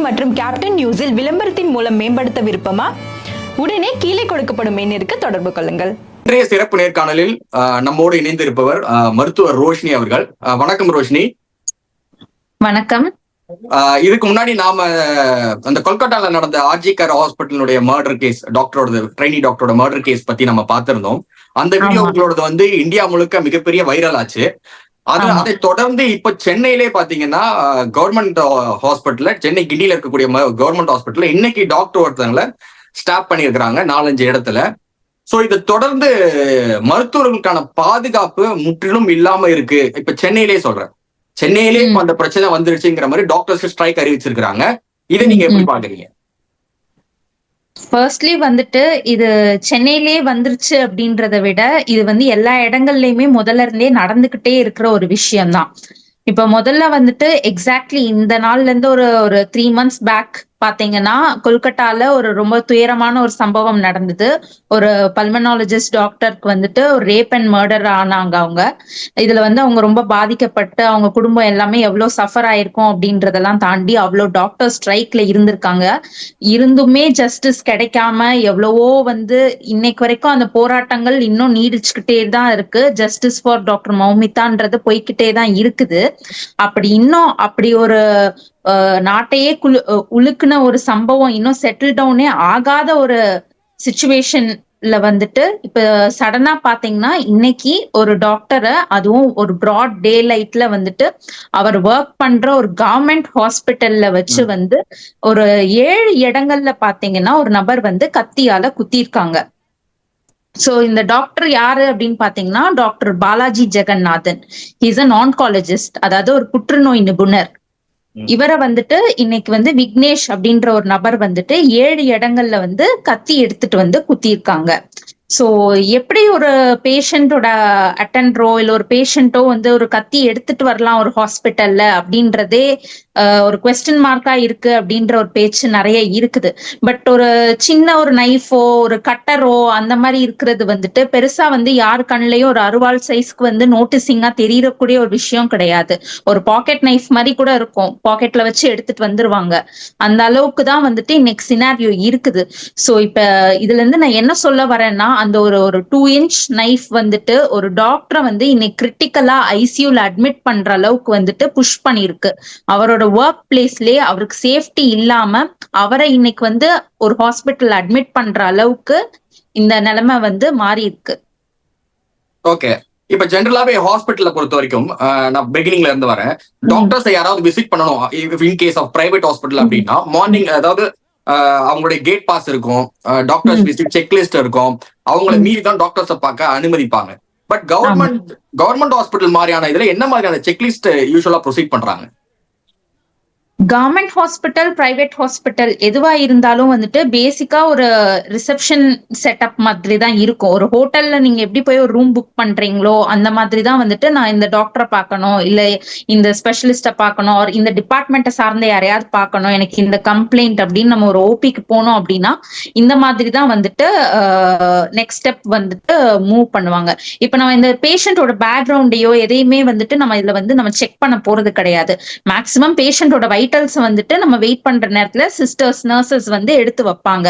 மற்றும் கேப்டன் நியூஸில் விளம்பரத்தின் மூலம் மேம்படுத்த விருப்பமா? உடனே கீழே கொடுக்கப்படும் எண்ணிற்கு தொடர்பு கொள்ளுங்கள். இன்றைய சிறப்பு நேர்காணலில் நம்மோடு இணைந்திருப்பவர் மருத்துவர் ரோஷினி அவர்கள். வணக்கம் ரோஷினி. வணக்கம். இதுக்கு முன்னாடி நாம அந்த கொல்கட்டால நடந்த ஆர்ஜிகர் ஹாஸ்பிட்டலுடைய மர்டர் கேஸ், டாக்டரோட ட்ரைனி டாக்டரோட மர்டர் கேஸ் பத்தி நம்ம பார்த்திருந்தோம். அந்த வீடியோ உங்களோடது இந்தியா முழுக்க மிகப்பெரிய வைரல் ஆச்சு. அதை தொடர்ந்து இப்ப சென்னையிலே பாத்தீங்கன்னா கவர்மெண்ட் ஹாஸ்பிட்டல்ல, சென்னை கிண்டியில இருக்கக்கூடிய கவர்மெண்ட் ஹாஸ்பிட்டல்ல இன்னைக்கு டாக்டர் ஒருத்தவங்களை ஸ்டாப் பண்ணியிருக்கிறாங்க 4-5 இடத்துல. சோ இதை தொடர்ந்து மருத்துவர்களுக்கான பாதுகாப்பு முற்றிலும் இல்லாம இருக்கு. இப்ப சென்னையிலே சொல்றேன், சென்னையிலே இப்ப அந்த பிரச்சனை வந்துருச்சுங்கிற மாதிரி டாக்டர்ஸ் ஸ்ட்ரைக் அறிவிச்சிருக்காங்க. இதை நீங்க எப்படி பாக்குறீங்க? ஃபர்ஸ்ட்லி இது சென்னையிலேயே வந்துருச்சு அப்படின்றத விட இது எல்லா இடங்கள்லயுமே முதல்ல இருந்தே நடந்துகிட்டே இருக்கிற ஒரு விஷயம்தான். இப்ப முதல்ல எக்ஸாக்ட்லி இந்த நாள்ல இருந்து ஒரு 3 months பேக் பாத்தீங்கன்னா கொல்கட்டால ஒரு ரொம்ப துயரமான ஒரு சம்பவம் நடந்தது. ஒரு பல்மனாலஜிஸ்ட் டாக்டருக்கு ஒரு ரேப் அண்ட் மர்டர் ஆனாங்க. இதுல அவங்க ரொம்ப பாதிக்கப்பட்டு அவங்க குடும்பம் எல்லாமே எவ்வளவு சஃபர் ஆயிருக்கும் அப்படின்றதெல்லாம் தாண்டி அவ்வளவு டாக்டர் ஸ்ட்ரைக்ல இருந்திருக்காங்க. இருந்துமே ஜஸ்டிஸ் கிடைக்காம எவ்வளவோ இன்னைக்கு வரைக்கும் அந்த போராட்டங்கள் இன்னும் நீடிச்சுக்கிட்டே தான் இருக்கு. ஜஸ்டிஸ் ஃபார் டாக்டர் மௌமிதான்றது போய்கிட்டே தான் இருக்குது. அப்படி ஒரு நாட்டையே உழுக்குன ஒரு சம்பவம் இன்னும் செட்டில் டவுனே ஆகாத ஒரு சிச்சுவேஷன்ல இப்ப சடனா பாத்தீங்கன்னா இன்னைக்கு ஒரு டாக்டரை, அதுவும் ஒரு பிராட் டே லைட்ல அவர் ஒர்க் பண்ற ஒரு கவர்மெண்ட் ஹாஸ்பிட்டல்ல வச்சு ஒரு 7 இடங்கள்ல பாத்தீங்கன்னா ஒரு நபர் கத்தியால குத்திருக்காங்க. சோ இந்த டாக்டர் யாரு அப்படின்னு பாத்தீங்கன்னா doctor Balaji Jagannathan. He's an oncologist, அதாவது ஒரு புற்றுநோய் நிபுணர். இவரை இன்னைக்கு விக்னேஷ் அப்படின்ற ஒரு நபர் 7 இடங்கள்ல கத்தி எடுத்துட்டு குத்திருக்காங்க. சோ எப்படி ஒரு பேஷண்டோட அட்டெண்டரோ இல்ல ஒரு பேஷண்டோ ஒரு கத்தி எடுத்துட்டு வரலாம் ஒரு ஹாஸ்பிட்டல்ல அப்படின்றதே ஒரு குவெஸ்டின் மார்க்கா இருக்கு அப்படின்ற ஒரு பேச்சு நிறைய இருக்குது. பட் ஒரு சின்ன ஒரு நைஃபோ ஒரு கட்டரோ அந்த மாதிரி இருக்கிறது பெருசா யாரு கண்ணிலையும் ஒரு அருவாள் சைஸ்க்கு நோட்டிசிங்கா தெரியக்கூடிய ஒரு விஷயம் கிடையாது. ஒரு பாக்கெட் நைஃப் மாதிரி கூட இருக்கும், பாக்கெட்ல வச்சு எடுத்துட்டு வந்துருவாங்க. அந்த அளவுக்கு தான் இன்னைக்கு சினாரியோ இருக்குது. சோ இப்ப இதுல இருந்து நான் என்ன சொல்ல வரேன்னா, அந்த ஒரு 2 inch நைஃப் ஒரு டாக்டரை இன்னைக்கு கிரிட்டிக்கலா ஐசியூல அட்மிட் பண்ற அளவுக்கு புஷ் பண்ணிருக்கு. அவரோட ஒர்க் பிளேஸ்லயே அவருக்கு சேஃப்டி இல்லாம அவரை இன்னைக்கு ஒரு ஹாஸ்பிட்டல் அட்மிட் பண்ற அளவுக்கு இந்த நிலைமை மாறி இருக்கு. ஓகே, இப்ப ஜெனரலாவே ஹாஸ்பிட்டல்ல பொறுத்த வரைக்கும் நான் பிகினிங்ல இருந்து வரேன், டாக்டர்ஸ் யாராவது விசிட் பண்ணணும் in case of private hospital அப்படின்னா மார்னிங், அதாவது அவங்களுடைய கேட் பாஸ் இருக்கும், டாக்டர்ஸ் விசிட் செக்லிஸ்ட் இருக்கும், அவங்களை மீறி தான் டாக்டர்ஸை பார்க்க அனுமதிப்பாங்க. பட் கவர்மெண்ட் ஹாஸ்பிட்டல் மாதிரியான இதுல என்ன மாதிரியான செக்லிஸ்ட் யூசுவலா ப்ரொசீட் பண்றாங்க? கவர்மெண்ட் ஹாஸ்பிட்டல், பிரைவேட் ஹாஸ்பிட்டல் எதுவா இருந்தாலும் பேசிக்கா ஒரு ரிசப்ஷன் செட்டப் மாதிரி தான் இருக்கும். ஒரு ஹோட்டல்ல நீங்க எப்படி போய் ஒரு ரூம் புக் பண்றீங்களோ அந்த மாதிரி தான் நான் இந்த டாக்டரை பார்க்கணும், இல்ல இந்த ஸ்பெஷலிஸ்ட பார்க்கணும், இந்த டிபார்ட்மெண்ட்டை சார்ந்த யாரையாவது பார்க்கணும், எனக்கு இந்த கம்ப்ளைண்ட் அப்படின்னு நம்ம ஒரு ஓபிக்கு போனோம் அப்படின்னா இந்த மாதிரி தான் நெக்ஸ்ட் ஸ்டெப் மூவ் பண்ணுவாங்க. இப்ப நம்ம இந்த பேஷண்டோட பேக்ரவுண்டையோ எதையுமே நம்ம இதுல நம்ம செக் பண்ண போறது கிடையாது. மேக்சிமம் பேஷண்டோட வைட்டல்ஸ் நம்ம வெயிட் பண்ற நேரத்துல சிஸ்டர்ஸ், நர்சஸ் எடுத்து வைப்பாங்க.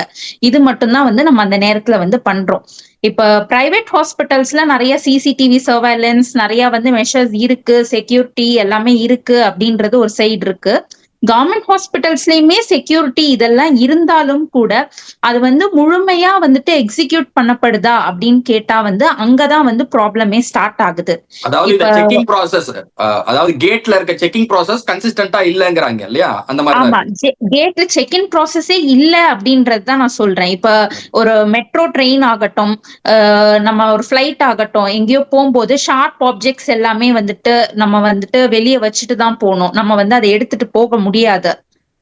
இது மட்டும்தான் நம்ம அந்த நேரத்துல பண்றோம். இப்ப பிரைவேட் ஹாஸ்பிட்டல்ஸ்ல நிறைய சிசிடிவி சர்வைலன்ஸ், நிறைய மெஷர்ஸ் இருக்கு, செக்யூரிட்டி எல்லாமே இருக்கு அப்படின்றது ஒரு சைடு இருக்கு. கவர்மெண்ட் ஹாஸ்பிட்டல்ஸ்லயுமே செக்யூரிட்டி இதெல்லாம் இருந்தாலும் கூட அது முழுமையா எக்ஸிக்யூட் பண்ணப்படுதா அப்படின்னு கேட்டா அங்கதான் ப்ராப்ளமே ஸ்டார்ட் ஆகுது. அதாவது இந்த செக்கிங் ப்ராசஸ், அதாவது கேட்ல இருக்க செக்கிங் ப்ராசஸ் கன்சிஸ்டன்ட்டா இல்லங்கறாங்க இல்லையா? அந்த மாதிரி. ஆமா, கேட்ல செக்கிங் ப்ராசஸே இல்ல அப்படின்றது தான் நான் சொல்றேன். இப்ப ஒரு மெட்ரோ ட்ரெயின் ஆகட்டும், நம்ம ஒரு ஃபிளைட் ஆகட்டும், எங்கேயோ போகும்போது ஷார்ப் ஆப்ஜெக்ட்ஸ் எல்லாமே நம்ம வெளியே வச்சுட்டு தான் போகணும். நம்ம அதை எடுத்துட்டு போக முடியாது.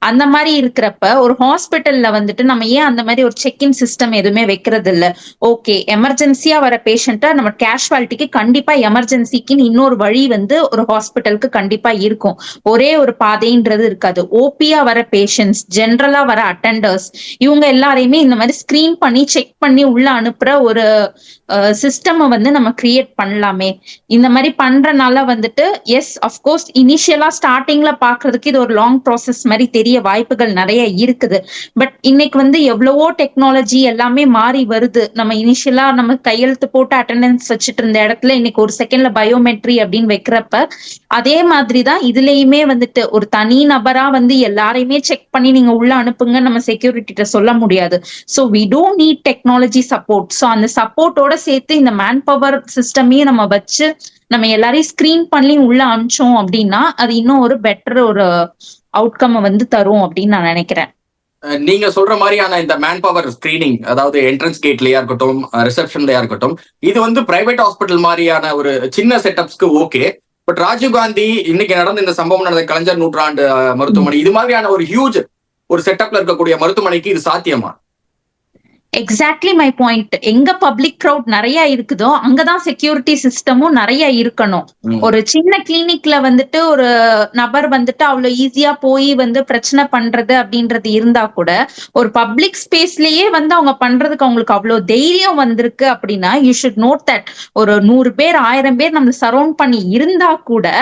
அந்த மாதிரி இருக்கிறப்ப ஒரு ஹாஸ்பிட்டல்ல நம்ம ஏன் அந்த மாதிரி ஒரு செக்இன் சிஸ்டம் எதுவுமே வைக்கிறது இல்ல? ஓகே, எமர்ஜென்சியா வர பேஷண்ட்டை நம்ம கேஷுவாலிட்டிக்கு கண்டிப்பா எமர்ஜென்சிக்குன்னு இன்னொரு வழி ஒரு ஹாஸ்பிட்டலுக்கு கண்டிப்பா இருக்கும். ஒரே ஒரு பாதைன்றது இருக்காது. ஓபியா வர பேஷண்ட்ஸ், ஜென்ரலா வர அட்டெண்டர்ஸ், இவங்க எல்லாரையுமே இந்த மாதிரி ஸ்கிரீன் பண்ணி செக் பண்ணி உள்ள அனுப்புற ஒரு சிஸ்டம் நம்ம கிரியேட் பண்ணலாமே. இந்த மாதிரி பண்றனால எஸ், அஃப்கோர்ஸ் இனிஷியலா ஸ்டார்டிங்ல பாக்குறதுக்கு இது ஒரு லாங் ப்ராசஸ் மாதிரி தெரிய வாய்ப்புகள் நிறைய இருக்குது. பட் இன்னைக்கு வந்து எவ்வளவோ டெக்னாலஜி எல்லாமே மாறி வருது. நம்ம இனிஷியலா நம்ம கையெழுத்து போட்டு அட்டெண்டன்ஸ் வச்சுட்டு இருந்த இடத்துல இன்னைக்கு ஒரு செகண்ட்ல பயோமெட்ரி அப்படின்னு வைக்கிறப்ப, அதே மாதிரிதான் இதுலயுமே வந்துட்டு ஒரு தனி நபரா வந்து எல்லாரையுமே செக் பண்ணி நீங்க உள்ள அனுப்புங்க நம்ம செக்யூரிட்டிட்ட சொல்ல முடியாது. So we do need technology support. So அந்த சப்போர்ட்டோட சேர்த்து இந்த மேன் பவர் சிஸ்டமையும் நம்ம வச்சு நம்ம எல்லாரையும் ஸ்கிரீன் பண்ணி உள்ள அனுப்பிச்சோம் அப்படின்னா அது இன்னும் ஒரு பெட்டர் ஒரு அவுட்கம் வந்து தரும் அப்படின்னு நான் நினைக்கிறேன். நீங்க சொல்ற மாதிரியான இந்த மேன் பவர் ஸ்கிரீனிங், அதாவது என்ட்ரன்ஸ் கேட்லயா இருக்கட்டும், ரிசப்ஷன்லயா இருக்கட்டும், இது வந்து பிரைவேட் ஹாஸ்பிட்டல் மாதிரியான ஒரு சின்ன செட்டப்ஸ்க்கு ஓகே. பட் ராஜீவ்காந்தி இன்னைக்கு நடந்த இந்த சம்பவம் நடந்த கலைஞர் நூற்றாண்டு மருத்துவமனை, இது மாதிரியான ஒரு ஹியூஜ் ஒரு செட்டப்ல இருக்கக்கூடிய மருத்துவமனைக்கு இது சாத்தியமா? Exactly my point. எங்க பப்ளிக் கிரவுட் நிறைய இருக்குதோ அங்கதான் செக்யூரிட்டி சிஸ்டமும் நிறைய இருக்கணும். ஒரு சின்ன கிளினிக்ல வந்துட்டு ஒரு நபர் வந்துட்டு அவ்வளவு ஈஸியா போய் வந்து பிரச்சனை பண்றது அப்படின்றது இருந்தா கூட ஒரு பப்ளிக் ஸ்பேஸ்லயே வந்து அவங்க பண்றதுக்கு அவங்களுக்கு அவ்வளவு தைரியம் வந்திருக்கு அப்படின்னா யூ ஷுட் நோட் தட் ஒரு 100 பேர் 1000 பேர் நம்மள சரௌண்ட் பண்ணி இருந்தா கூட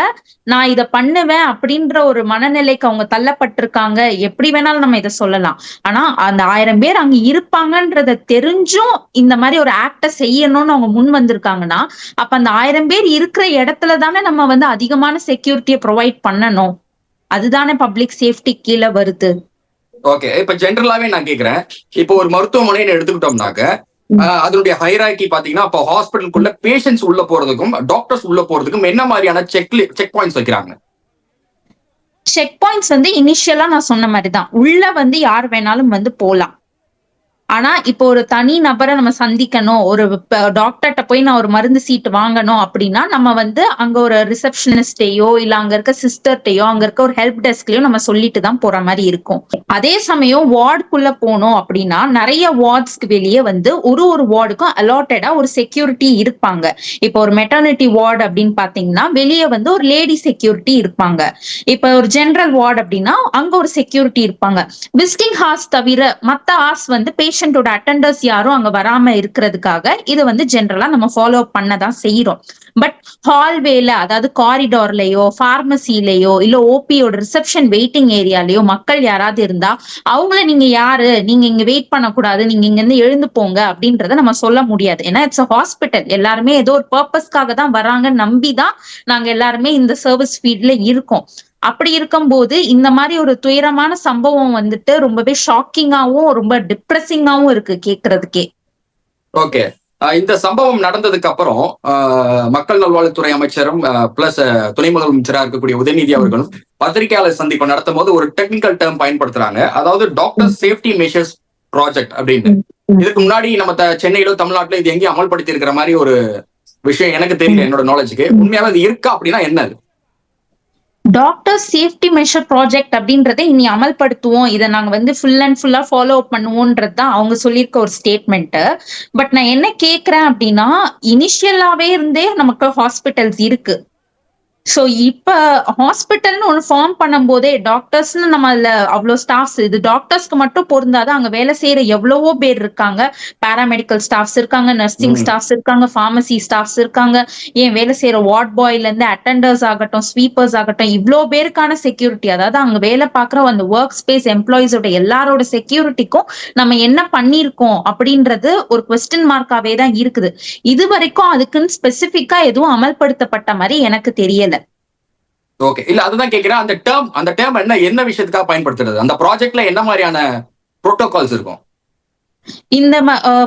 நான் இதை பண்ணுவேன் அப்படின்ற ஒரு மனநிலைக்கு அவங்க தள்ளப்பட்டிருக்காங்க. எப்படி வேணாலும் நம்ம இதை சொல்லலாம். ஆனா அந்த 1000 பேர் அங்க இருப்பாங்கன்ற தெரிஞ்சும் இந்த மாதிரி ஒரு ஆக்ட செய்யணும்னு அவங்க முன் வந்திருக்காங்கன்னா அப்ப அந்த 1000 பேர் இருக்கிற இடத்துல தானே நம்ம வந்து அதிகமான செக்யூரிட்டியை ப்ரொவைட் பண்ணணும். அதுதானே பப்ளிக் சேஃப்டி கீழே வருது. ஓகே, இப்ப ஜென்ரலாவே நான் கேக்குறேன், இப்போ ஒரு மருத்துவமனைன்னு எடுத்துக்கிட்டோம்னாக்க அதனுடைய ஹைரார்கி பாத்தீங்கன்னா அப்போ ஹாஸ்பிட்டலுக்குள்ள பேஷண்ட்ஸ் உள்ள போறதுக்கும் டாக்டர்ஸ் உள்ள போறதுக்கும் என்ன மாதிரியான செக் பாயிண்ட்ஸ் வைக்கிறாங்க? செக் பாயிண்ட்ஸ் வந்து இனிஷியலா நான் சொன்ன மாதிரிதான் உள்ள வந்து யார் வேணாலும் வந்து போலாம். ஆனா இப்போ ஒரு தனி நபரை நம்ம சந்திக்கணும், ஒரு டாக்டர்கிட்ட போய் நான் ஒரு மருந்து சீட்டு வாங்கணும் அப்படின்னா நம்ம வந்து அங்க ஒரு ரிசப்ஷனிஸ்டையோ இல்ல அங்க இருக்க சிஸ்டர்ட்டையோ அங்க இருக்க ஒரு ஹெல்ப் டெஸ்க்லயோ நம்ம சொல்லிட்டு தான் போற மாதிரி இருக்கும். அதே சமயம் வார்டுக்குள்ள போனோம் அப்படின்னா நிறைய வார்ட்ஸ்க்கு வெளியே வந்து ஒரு வார்டுக்கும் அலாட்டடா ஒரு செக்யூரிட்டி இருப்பாங்க. இப்போ ஒரு மெட்டர்னிட்டி வார்டு அப்படின்னு பாத்தீங்கன்னா வெளியே வந்து ஒரு லேடி செக்யூரிட்டி இருப்பாங்க. இப்ப ஒரு ஜெனரல் வார்டு அப்படின்னா அங்க ஒரு செக்யூரிட்டி இருப்பாங்க. விசிட்டிங் ஹார்ஸ் தவிர மத்த ஹார்ஸ் வந்து பேஷண்டோட அட்டெண்டர்ஸ் யாரும் அங்க வராம இருக்கிறதுக்காக இது வந்து ஜெனரலா நம்ம ஃபாலோ பண்ணதான் செய்யறோம். பட் ஹால்வேல அதாவது காரிடார்லயோ பார்மசிலயோ இல்ல ஓபியோட ரிசப்ஷன் வெயிட்டிங் ஏரியாலயோ மக்கள் யாராவது இருந்தா அவங்கள நீங்க யாரு, நீங்க இங்க வெயிட் பண்ணக்கூடாது, நீங்க இங்க இருந்து எழுந்து போங்க அப்படின்றத நம்ம சொல்ல முடியாது. ஏன்னா இட்ஸ் அ ஹாஸ்பிட்டல், எல்லாருமே ஏதோ ஒரு பர்பஸ்க்காக தான் வராங்க, நம்பிதான் நாங்க எல்லாருமே இந்த சர்வீஸ் ஃபீல்ட்ல இருக்கோம். அப்படி இருக்கும்போது இந்த மாதிரி ஒரு துயரமான சம்பவம் வந்துட்டு ரொம்பவே ஷாக்கிங்காவும் ரொம்ப டிப்ரெசிங்காவும் இருக்கு கேட்கறதுக்கே. ஓகே, இந்த சம்பவம் நடந்ததுக்கு அப்புறம் மக்கள் நல்வாழ்வுத்துறை அமைச்சரும் பிளஸ் துணை முதலமைச்சராக இருக்கக்கூடிய உதயநிதி அவர்களும் பத்திரிகையாளர் சந்திப்பு நடத்தும் போது ஒரு டெக்னிக்கல் டேர்ம் பயன்படுத்துறாங்க, அதாவது டாக்டர் சேஃப்டி மெஷர்ஸ் ப்ராஜெக்ட் அப்படின்னு. இதுக்கு முன்னாடி நம்ம சென்னையிலோ தமிழ்நாட்டிலோ இது எங்கேயும் அமல்படுத்தி இருக்கிற மாதிரி ஒரு விஷயம் எனக்கு தெரியல, என்னோட நாலேஜுக்கு. உண்மையாவே அது இருக்கா அப்படின்னா என்ன? டாக்டர் சேஃப்டி மெஷர் ப்ராஜெக்ட் அப்படின்றத இனி அமல்படுத்துவோம், இதை நாங்க வந்து ஃபுல் அண்ட் ஃபுல்லா ஃபாலோ பண்ணுவோன்றது தான் அவங்க சொல்லியிருக்க ஒரு ஸ்டேட்மெண்ட். பட் நான் என்ன கேட்கிறேன் அப்படின்னா இனிஷியலாவே இருந்தே நமக்கு ஹாஸ்பிட்டல்ஸ் இருக்கு. சோ இப்ப ஹாஸ்பிட்டல்னு ஒண்ணு ஃபார்ம் பண்ணும் போதே டாக்டர்ஸ்னு நம்ம அதுல அவ்வளவு ஸ்டாஃப்ஸ், இது டாக்டர்ஸ்க்கு மட்டும் பொருந்தாது, அங்க வேலை செய்யற எவ்வளவோ பேர் இருக்காங்க. பாராமெடிக்கல் ஸ்டாஃப்ஸ் இருக்காங்க, நர்சிங் ஸ்டாஃப்ஸ் இருக்காங்க, பார்மசி ஸ்டாஃப்ஸ் இருக்காங்க, ஏன் வேலை செய்யற வார்ட் பாய்ல இருந்து அட்டெண்டர்ஸ் ஆகட்டும், ஸ்வீப்பர்ஸ் ஆகட்டும், இவ்வளோ பேருக்கான செக்யூரிட்டி, அதாவது அங்க வேலை பார்க்குற அந்த ஒர்க் ஸ்பேஸ் எம்ப்ளாயிஸோட எல்லாரோட செக்யூரிட்டிக்கும் நம்ம என்ன பண்ணிருக்கோம் அப்படின்றது ஒரு குவெஸ்டின் மார்க்காவே தான் இருக்குது. இது வரைக்கும் அதுக்குன்னு ஸ்பெசிபிக்கா எதுவும் அமல்படுத்தப்பட்ட மாதிரி எனக்கு தெரியல. ஓகே, இல்ல அதுதான் கேக்குறேன், அந்த டேர்ம் என்ன விஷயத்துக்காக பயன்படுத்துறது? அந்த ப்ராஜெக்ட்ல என்ன மாதிரியான புரோட்டோகால்ஸ் இருக்கும்? இந்த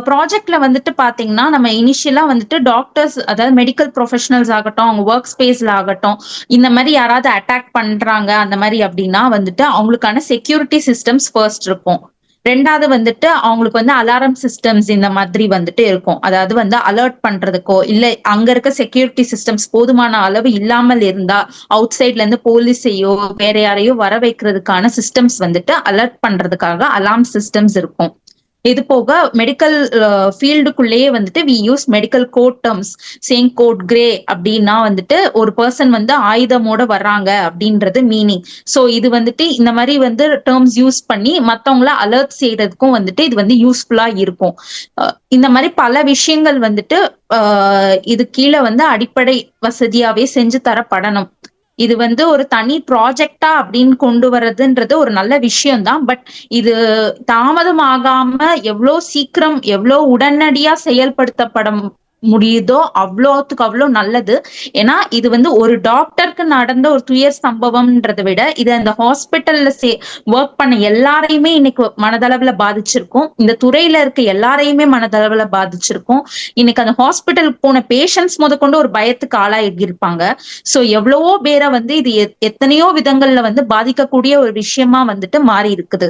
ப்ராஜெக்ட்ல வந்துட்டு பாத்தீங்கன்னா நம்ம இனிஷியலா வந்துட்டு டாக்டர்ஸ் அதாவது மெடிக்கல் ப்ரொஃபஷனல்ஸ் ஆகட்டும், அவங்க ஒர்க் ஸ்பேஸ்ல ஆகட்டும், இந்த மாதிரி யாராவது அட்டாக் பண்றாங்க அந்த மாதிரி அப்படின்னா வந்துட்டு அவங்களுக்கான செக்யூரிட்டி சிஸ்டம்ஸ் ஃபர்ஸ்ட் இருக்கும். ரெண்டாவது வந்துட்டு அவங்களுக்கு வந்து அலாரம் சிஸ்டம்ஸ் இந்த மாதிரி வந்துட்டு இருக்கும். அதாவது வந்து அலர்ட் பண்றதுக்கோ இல்ல அங்க இருக்க செக்யூரிட்டி சிஸ்டம்ஸ் போதுமான அளவு இல்லாமல் இருந்தா அவுட் சைட்ல இருந்து போலீஸையோ வேற யாரையோ வர வைக்கிறதுக்கான சிஸ்டம்ஸ் வந்துட்டு அலர்ட் பண்றதுக்காக அலார்ம் சிஸ்டம்ஸ் இருக்கும். இது போக மெடிக்கல் ஃபீல்டுக்குள்ளேயே வந்துட்டு we use medical code terms, same code grey அப்படின்னா வந்துட்டு ஒரு பர்சன் வந்து ஆயுதமோட வர்றாங்க அப்படின்றது மீனிங். ஸோ இது வந்துட்டு இந்த மாதிரி வந்து டேர்ம்ஸ் யூஸ் பண்ணி மற்றவங்கள அலர்ட் செய்யறதுக்கும் வந்துட்டு இது வந்து யூஸ்ஃபுல்லா இருக்கும். இந்த மாதிரி பல விஷயங்கள் வந்துட்டு இது கீழே வந்து அடிப்படை வசதியாவே செஞ்சு தரப்படணும். இது வந்து ஒரு தனி ப்ராஜெக்டா அப்படின்னு கொண்டு வர்றதுன்றது ஒரு நல்ல விஷயம்தான். பட் இது தாமதம் ஆகாம எவ்வளவு சீக்கிரம் எவ்வளவு உடனடியா செயல்படுத்தப்பட முடியுதோ அவ்வளோத்துக்கு அவ்வளோ நல்லது. ஏன்னா இது வந்து ஒரு டாக்டருக்கு நடந்த ஒரு துயர் சம்பவம்ன்றதை விட இது அந்த ஹாஸ்பிட்டல்ல ஒர்க் பண்ண எல்லாரையுமே இன்னைக்கு மனதளவுல பாதிச்சிருக்கும். இந்த துறையில இருக்க எல்லாரையுமே மனதளவுல பாதிச்சிருக்கும். இன்னைக்கு அந்த ஹாஸ்பிட்டலுக்கு போன பேஷண்ட்ஸ் முதற்கொண்டு ஒரு பயத்துக்கு ஆளாகி இருப்பாங்க. சோ எவ்வளவோ பேரை வந்து இது எத்தனையோ விதங்கள்ல வந்து பாதிக்கக்கூடிய ஒரு விஷயமா வந்துட்டு மாறி இருக்குது.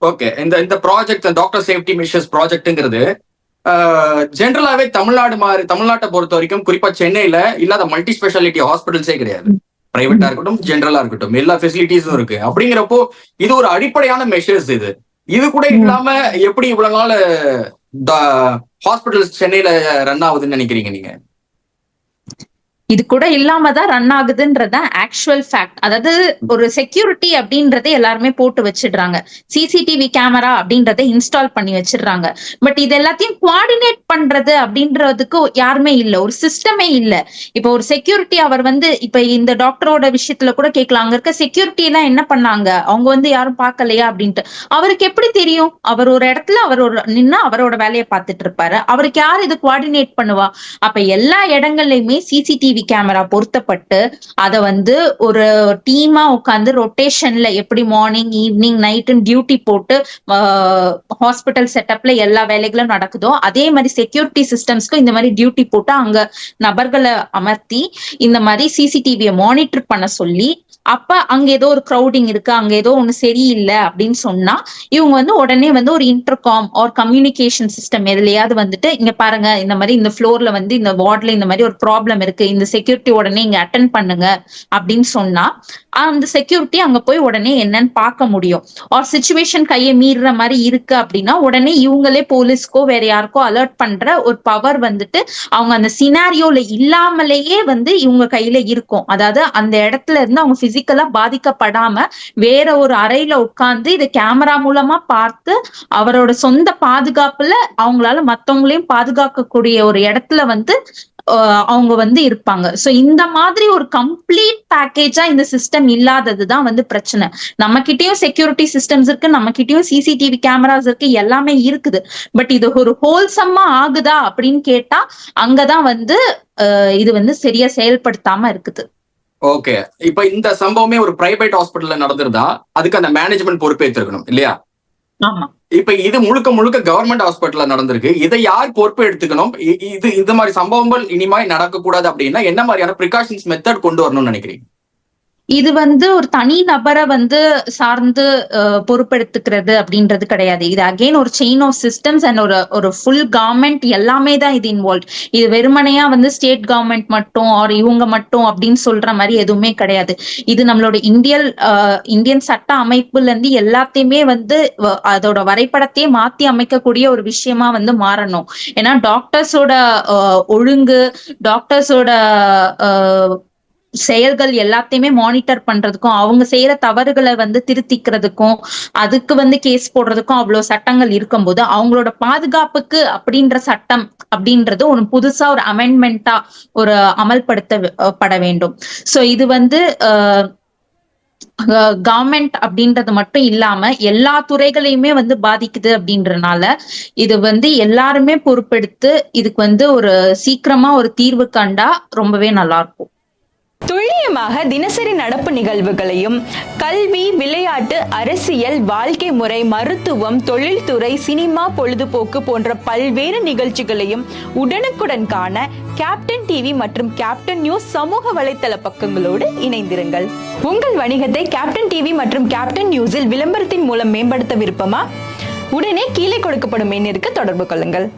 ஓகே, இந்த ப்ராஜெக்ட் டாக்டர் சேஃப்டி மெஷர்ஸ் ப்ராஜெக்ட்ங்கிறது ஜென்ரலாவே தமிழ்நாட்டை பொறுத்த வரைக்கும் குறிப்பா சென்னையில இல்லாத மல்டி ஸ்பெஷாலிட்டி ஹாஸ்பிட்டல்ஸே கிடையாது. பிரைவேட்டா இருக்கட்டும் ஜென்ரலா இருக்கட்டும் எல்லா ஃபெசிலிட்டிஸும் இருக்கு. அப்படிங்கிறப்போ இது ஒரு அடிப்படையான மெஷர்ஸ். இது கூட இல்லாம எப்படி இவ்வளவு நாள் ஹாஸ்பிட்டல்ஸ் சென்னையில ரன் ஆகுதுன்னு நினைக்கிறீங்க நீங்க? இது கூட இல்லாம தான் ரன் ஆகுதுன்றத ஆக்சுவல் ஃபேக்ட். அதாவது ஒரு செக்யூரிட்டி அப்படின்றத எல்லாருமே போட்டு வச்சிடுறாங்க, சிசிடிவி கேமரா அப்படின்றத இன்ஸ்டால் பண்ணி வச்சிடுறாங்க. பட் இது எல்லாத்தையும் கோஆர்டினேட் பண்றது அப்படின்றதுக்கு யாருமே இல்ல, ஒரு சிஸ்டமே இல்ல. இப்ப ஒரு செக்யூரிட்டி அவர் வந்து இப்ப இந்த டாக்டரோட விஷயத்துல கூட கேட்கலாம், அங்க இருக்க செக்யூரிட்டி எல்லாம் என்ன பண்ணாங்க, அவங்க வந்து யாரும் பார்க்கலையா அப்படின்ட்டு. அவருக்கு எப்படி தெரியும்? அவர் ஒரு இடத்துல அவர் நின்னா அவரோட வேலையை பார்த்துட்டு இருப்பாரு. அவருக்கு யார் இது கோஆர்டினேட் பண்ணுவா? அப்ப எல்லா இடங்கள்லயுமே சிசிடிவி கேமரா பொருத்தப்பட்டு அத வந்து ஒரு டீமா உட்கார்ந்து ரொட்டேஷன்ல எப்படி மார்னிங் ஈவினிங் நைட்னு டியூட்டி போட்டு ஹாஸ்பிட்டல் செட்டப்ல எல்லா வேலைகளும் நடக்குதோ அதே மாதிரி செக்யூரிட்டி சிஸ்டம்ஸ்க்கும் இந்த மாதிரி டியூட்டி போட்டு அங்க நபர்களை அமர்த்தி இந்த மாதிரி சிசிடிவியை மானிட்டர் பண்ண சொல்லி, அப்ப அங்க ஏதோ ஒரு கிரௌடிங் இருக்கு, அங்க ஏதோ ஒண்ணு சரியில்லை அப்படின்னு சொன்னா இவங்க வந்து உடனே வந்து ஒரு இன்டர்காம் ஆர் கம்யூனிகேஷன் சிஸ்டம் எதுலயாவது வந்துட்டு இங்க பாருங்க இந்த மாதிரி இந்த ஃப்ளோர்ல வந்து இந்த வார்ட்ல இந்த மாதிரி ஒரு ப்ராப்ளம் இருக்கு, இந்த செக்யூரிட்டி உடனே இங்க அட்டென்ட் பண்ணுங்க அப்படின்னு சொன்னா அந்த செக்யூரிட்டி அங்க போய் உடனே என்னன்னு பார்க்க முடியும். ஆர் சிச்சுவேஷன் கையை மீறுற மாதிரி இருக்கு அப்படின்னா உடனே இவங்களே போலீஸ்க்கோ வேற யாருக்கோ அலர்ட் பண்ற ஒரு பவர் வந்துட்டு அவங்க அந்த சினாரியோல இல்லாமலேயே வந்து இவங்க கையில இருக்கும். அதாவது அந்த இடத்துல இருந்து அவங்க பிசிக்கலா பாதிக்கப்படாம வேற ஒரு அறையில உட்கார்ந்து இதை கேமரா மூலமா பார்த்து அவரோட சொந்த பாதுகாப்புல அவங்களால மத்தவங்களையும் பாதுகாக்கக்கூடிய ஒரு இடத்துல வந்து அவங்க வந்து இருப்பாங்க. சோ இந்த மாதிரி ஒரு கம்ப்ளீட் பேக்கேஜா இந்த சிஸ்டம் இல்லாததுதான் வந்து பிரச்சனை. நம்ம கிட்டயும் செக்யூரிட்டி சிஸ்டம்ஸ் இருக்கு, நம்ம கிட்டயும் சிசிடிவி கேமராஸ் இருக்கு, எல்லாமே இருக்குது. பட் இது ஒரு ஹோல்சம்மா ஆகுதா அப்படின்னு கேட்டா அங்கதான் வந்து இது வந்து சரியா செயல்படுத்தாம இருக்குது. ஓகே, இப்ப இந்த சம்பவமே ஒரு பிரைவேட் ஹாஸ்பிட்டல்ல நடந்திருந்தா அதுக்கு அந்த மேனேஜ்மெண்ட் பொறுப்பேற்றிருக்கணும் இல்லையா? ஆமா. இப்ப இது முழுக்க முழுக்க கவர்மெண்ட் ஹாஸ்பிட்டல்ல நடந்திருக்கு. இதை யார் பொறுப்பு எடுத்துக்கணும்? இந்த மாதிரி சம்பவங்கள் இனிமாய் நடக்க கூடாது அப்படின்னா என்ன மாதிரியான பிரிகாஷன்ஸ் மெத்தட் கொண்டு வரணும்னு நினைக்கிறீங்க? இது வந்து ஒரு தனி நபரை வந்து சார்ந்து பொறுப்பெடுத்துக்கிறது அப்படின்றது கிடையாது. இது அகெயின் ஒரு செயின் ஆஃப் சிஸ்டம்ஸ் அண்ட் ஒரு ஃபுல் கவர்மெண்ட் எல்லாமே தான் இது இன்வால்வ். இது வெறுமனையா வந்து ஸ்டேட் கவர்மெண்ட் மட்டும் ஆர் இவங்க மட்டும் அப்படின்னு சொல்ற மாதிரி எதுவுமே கிடையாது. இது நம்மளோட இந்தியன் சட்ட அமைப்புல இருந்து எல்லாத்தையுமே வந்து அதோட வரைபடத்தையே மாத்தி அமைக்கக்கூடிய ஒரு விஷயமா வந்து மாறணும். ஏன்னா டாக்டர்ஸோட ஒழுங்கு, டாக்டர்ஸோட செயல்கள் எல்லாத்தையுமே மானிட்டர் பண்றதுக்கும் அவங்க செய்யற தவறுகளை வந்து திருத்திக்கிறதுக்கும் அதுக்கு வந்து கேஸ் போடுறதுக்கும் அவ்வளவு சட்டங்கள் இருக்கும்போது அவங்களோட பாதுகாப்புக்கு அப்படின்ற சட்டம் அப்படின்றது ஒரு புதுசா ஒரு அமெண்ட்மெண்டா ஒரு அமல்படுத்தப்பட வேண்டும். சோ இது வந்து கவர்மெண்ட் அப்படின்றது மட்டும் இல்லாம எல்லா துறைகளையுமே வந்து பாதிக்குது அப்படின்றனால இது வந்து எல்லாருமே பொறுப்பெடுத்து இதுக்கு வந்து ஒரு சீக்கிரமா ஒரு தீர்வு கண்டா ரொம்பவே நல்லா இருக்கும். துல்லியமாக தினசரி நடப்பு நிகழ்வுகளையும் கல்வி, விளையாட்டு, அரசியல், வாழ்க்கை முறை, மருத்துவம், தொழில்துறை, சினிமா, பொழுதுபோக்கு போன்ற பல்வேறு நிகழ்ச்சிகளையும் உடனுக்குடன் காண கேப்டன் டிவி மற்றும் கேப்டன் நியூஸ் சமூக வலைத்தள பக்கங்களோடு இணைந்திருங்கள். உங்கள் வணிகத்தை கேப்டன் டிவி மற்றும் கேப்டன் நியூஸில் விளம்பரத்தின் மூலம் மேம்படுத்த விருப்பமா? உடனே கீழே கொடுக்கப்படும் எண்ணிற்கு தொடர்பு கொள்ளுங்கள்.